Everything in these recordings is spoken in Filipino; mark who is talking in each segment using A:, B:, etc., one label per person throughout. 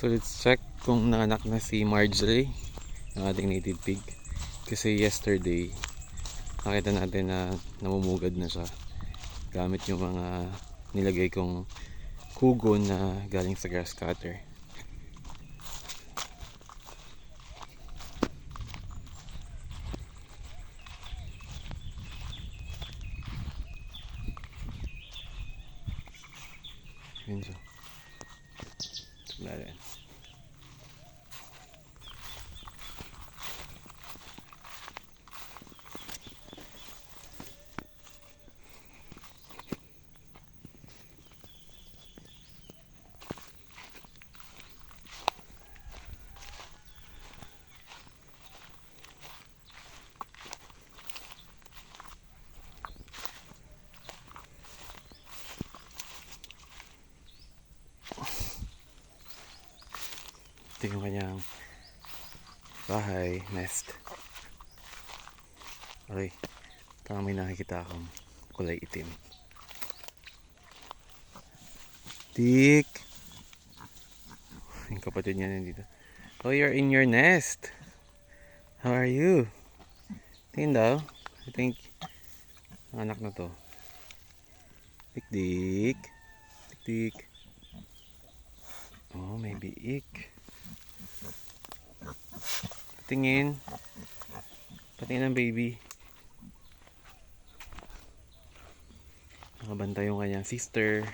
A: So let's check kung nanganak na si Marjorie, ang ating native pig. Kasi yesterday, nakita natin na namumugad na siya gamit yung mga nilagay kong kugon na galing sa grass cutter. Yun siya. Tignan natin. Ito yung kanyang bahay, nest. Okay, parang may nakikita akong kulay itim. Tik! Yung kapatid niya nandito. Oh, you're in your nest. How are you? Tingin daw. I think ang anak na to. Tik-tik. Tik-tik. Oh, may biik. Tingin. Patingin ng baby. Nakabantay yung kanyang sister.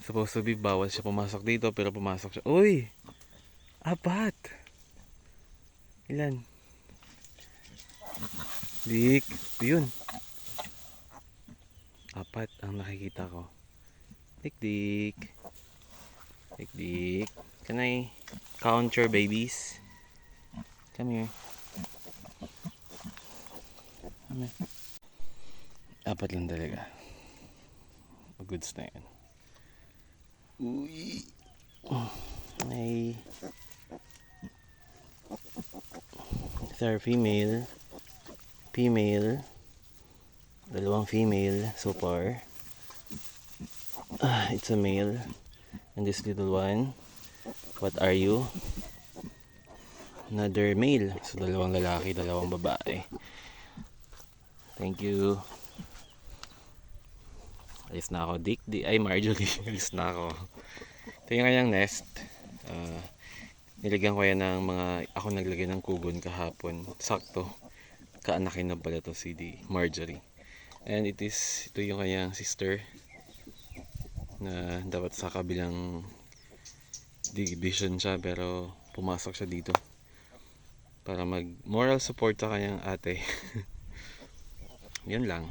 A: Supposed to be bawal siya pumasok dito, pero pumasok siya. Uy! Apat! Ilan? Dik! Yun. Apat ang nakikita ko. Dik-dik. Dik-dik. Can I count your babies? Come here. Come here. Apat lang talaga. Goods na yan. Uy! May... These are female. Female. Dalawang female so far. It's a male. And this little one. What are you? Another male. So dalawang lalaki, dalawang babae. Thank you. Alis na ako. Ay, Marjorie. Alis na ako. Ito yung kanyang nest. Nilagyan ko yan ng mga... Ako naglagay ng kugon kahapon. Sakto. Kaanakin na pala to si Marjorie. And ito yung kanyang sister. Na dapat sa kabilang division siya. Pero pumasok siya dito. Para mag moral support sa kanyang ate. Yun lang.